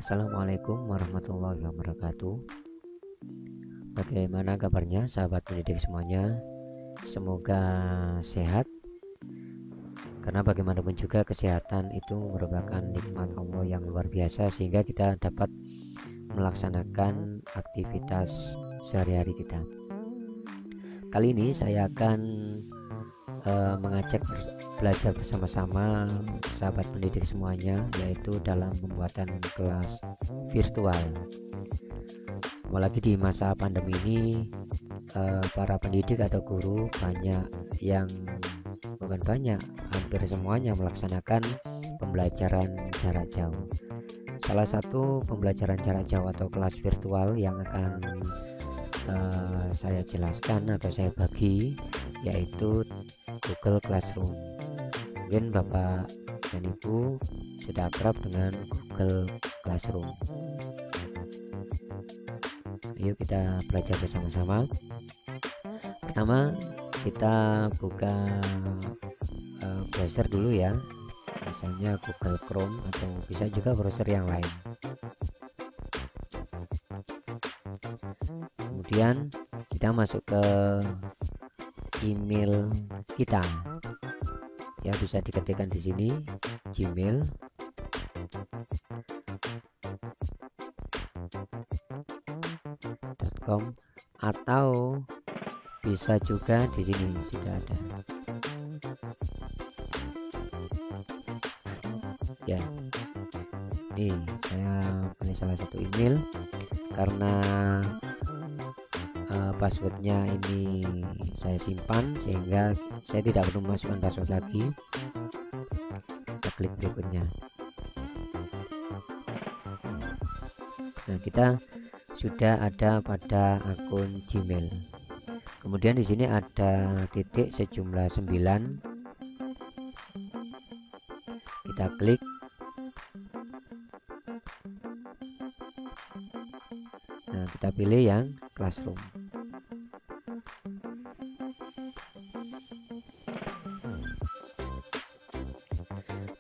Assalamualaikum warahmatullahi wabarakatuh. Bagaimana kabarnya sahabat pendidik semuanya? Semoga sehat, karena bagaimanapun juga kesehatan itu merupakan nikmat Allah yang luar biasa, sehingga kita dapat melaksanakan aktivitas sehari-hari kita. Kali ini saya akan mengajak belajar bersama-sama sahabat pendidik semuanya, yaitu dalam pembuatan kelas virtual. Apalagi di masa pandemi ini, para pendidik atau guru hampir semuanya melaksanakan pembelajaran jarak jauh. Salah satu pembelajaran jarak jauh atau kelas virtual yang akan saya jelaskan atau saya bagi yaitu Google Classroom. Mungkin Bapak dan Ibu sudah akrab dengan Google Classroom. Yuk kita belajar bersama-sama. Pertama kita buka browser dulu ya, misalnya Google Chrome atau bisa juga browser yang lain. Kemudian kita masuk ke email kita, ya bisa diketikkan di sini gmail.com atau bisa juga di sini sudah ada. Ya, ini saya pilih salah satu email karena passwordnya ini saya simpan sehingga saya tidak perlu memasukkan password lagi. Kita klik berikutnya. Nah, kita sudah ada pada akun Gmail. Kemudian di sini ada titik sejumlah 9. Kita klik. Nah, kita pilih yang Classroom.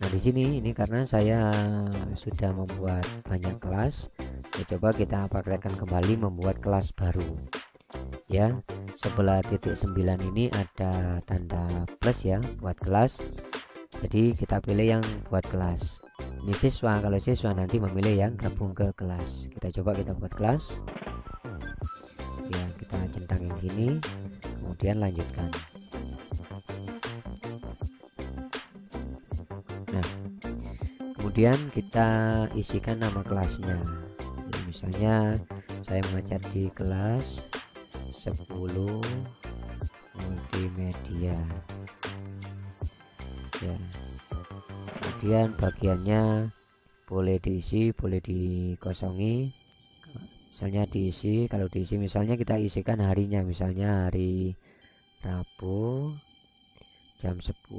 Nah, di sini ini karena saya sudah membuat banyak kelas, ya coba kita praktekkan kembali membuat kelas baru. Ya, sebelah titik 9 ini ada tanda plus ya, buat kelas. Jadi kita pilih yang buat kelas. Ini siswa, kalau siswa nanti memilih yang gabung ke kelas. Kita coba kita buat kelas. Ya, kita centang yang sini, kemudian lanjutkan. Nah, kemudian kita isikan nama kelasnya. Jadi misalnya saya mengajar di kelas 10 multimedia. Ya, kemudian bagiannya boleh diisi, boleh dikosongi. Misalnya diisi, kalau diisi misalnya kita isikan harinya, misalnya hari Rabu jam 10.00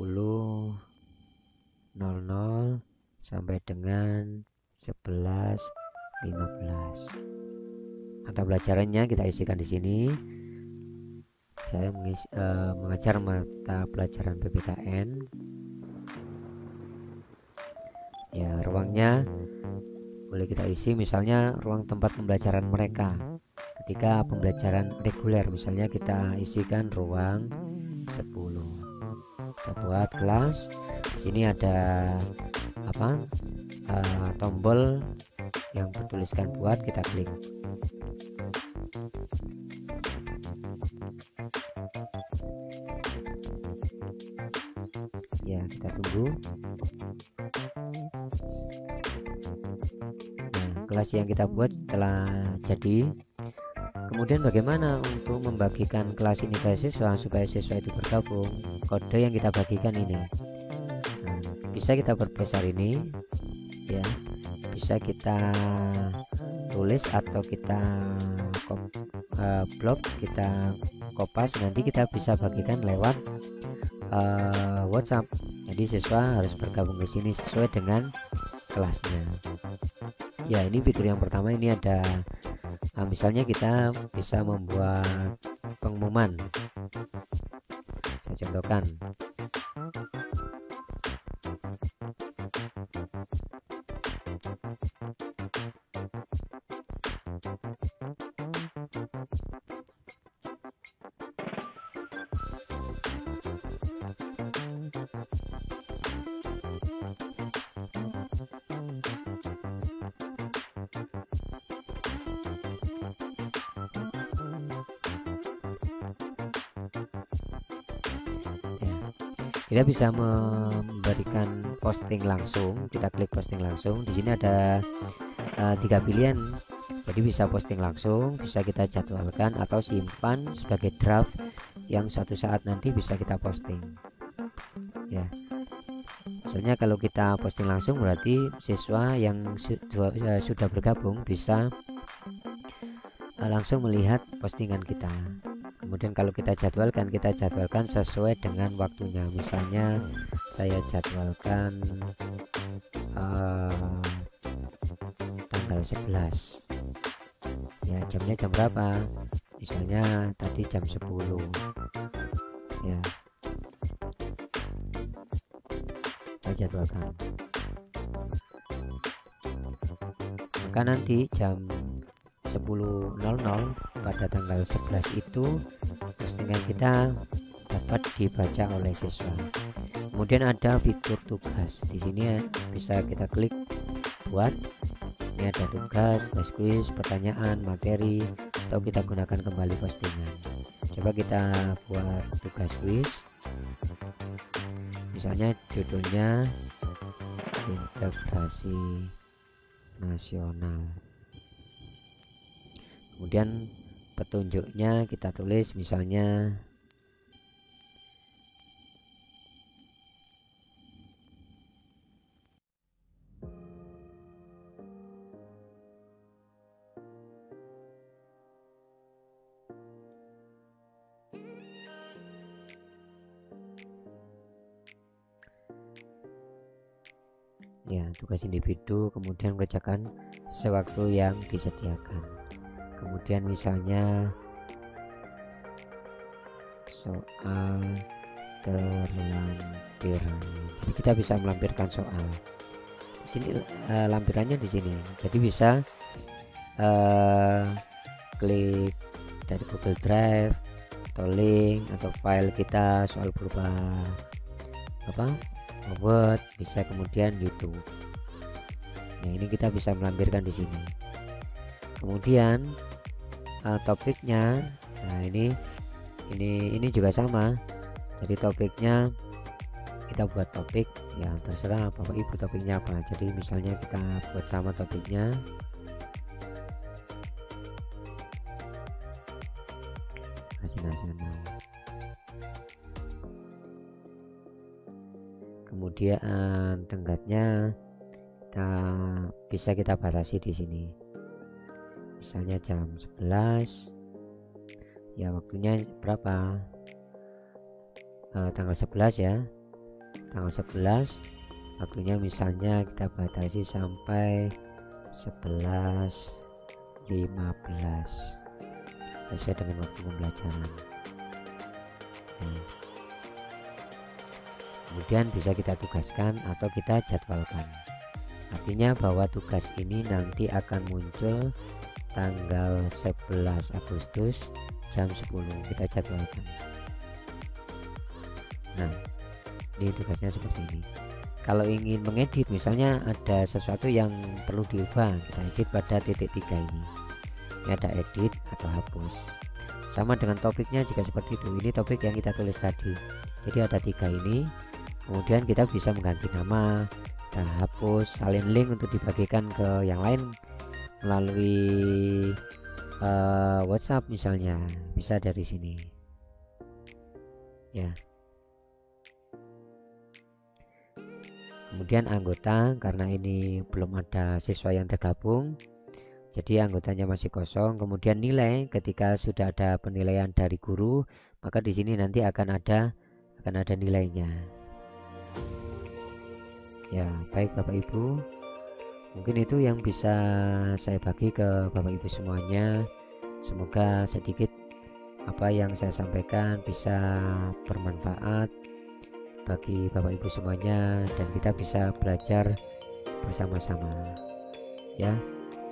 sampai dengan 11.15. Mata pelajarannya kita isikan di sini. Saya mengajar mata pelajaran PPKN. Ya, ruangnya boleh kita isi, misalnya ruang tempat pembelajaran mereka ketika pembelajaran reguler, misalnya kita isikan ruang 10. Kita buat kelas. Di sini ada tombol yang bertuliskan buat, kita klik. Ya, kita tunggu. Kelas yang kita buat telah jadi. Kemudian bagaimana untuk membagikan kelas ini ke siswa supaya siswa itu bergabung? Kode yang kita bagikan ini, nah, bisa kita perbesar ini ya, bisa kita tulis atau kita blok, kita kopas, nanti kita bisa bagikan lewat WhatsApp. Jadi siswa harus bergabung di sini sesuai dengan kelasnya. Ya, ini fitur yang pertama. Ini ada misalnya kita bisa membuat pengumuman. Saya contohkan. Kita bisa memberikan posting langsung. Kita klik posting langsung. Di sini ada 3 pilihan. Jadi bisa posting langsung, bisa kita jadwalkan, atau simpan sebagai draft yang suatu saat nanti bisa kita posting. Ya. Misalnya kalau kita posting langsung berarti siswa yang sudah bergabung bisa langsung melihat postingan kita. Kemudian kalau kita jadwalkan sesuai dengan waktunya. Misalnya saya jadwalkan tanggal 11 ya, jamnya jam berapa, misalnya tadi jam 10 ya, saya jadwalkan. Maka nanti jam 10.00 pada tanggal 11 itu postingan kita dapat dibaca oleh siswa. Kemudian ada fitur tugas. Di sini ya, bisa kita klik buat. Ini ada tugas, quiz, pertanyaan, materi, atau kita gunakan kembali postingan. Coba kita buat tugas quiz. Misalnya judulnya integrasi nasional. Kemudian petunjuknya kita tulis misalnya ya, tugas individu, kemudian mengerjakan sewaktu yang disediakan. Kemudian misalnya soal terlampir. Jadi kita bisa melampirkan soal. Di sini lampirannya di sini. Jadi bisa klik dari Google Drive atau link atau file kita soal berupa Word, bisa kemudian YouTube. Nah, ini kita bisa melampirkan di sini. Kemudian topiknya, nah ini juga sama. Jadi topiknya kita buat topik ya, terserah Bapak Ibu topiknya apa. Jadi misalnya kita buat sama topiknya nasional. Kemudian tenggatnya bisa kita batasi di sini. Misalnya jam 11 ya, waktunya berapa, tanggal 11 ya, tanggal 11 waktunya misalnya kita batasi sampai 11.15 sesuai dengan waktu pembelajaran. Kemudian bisa kita tugaskan atau kita jadwalkan. Artinya bahwa tugas ini nanti akan muncul tanggal 11 Agustus jam 10, kita jadwalkan. Nah, ini tugasnya seperti ini. Kalau ingin mengedit, misalnya ada sesuatu yang perlu diubah, kita edit pada titik 3 ini. Ini ada edit atau hapus. Sama dengan topiknya jika seperti itu. Ini topik yang kita tulis tadi. Jadi ada 3 ini. Kemudian kita bisa mengganti nama, kita hapus, salin link untuk dibagikan ke yang lain melalui WhatsApp misalnya, bisa dari sini ya. Kemudian anggota, karena ini belum ada siswa yang tergabung, jadi anggotanya masih kosong. Kemudian nilai, ketika sudah ada penilaian dari guru, maka di sini nanti akan ada nilainya. Ya, baik Bapak Ibu, mungkin itu yang bisa saya bagi ke Bapak Ibu semuanya. Semoga sedikit apa yang saya sampaikan bisa bermanfaat bagi Bapak Ibu semuanya, dan kita bisa belajar bersama-sama ya.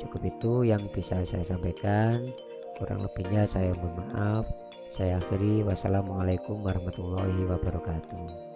Cukup itu yang bisa saya sampaikan, kurang lebihnya saya mohon maaf. Saya akhiri, wassalamualaikum warahmatullahi wabarakatuh.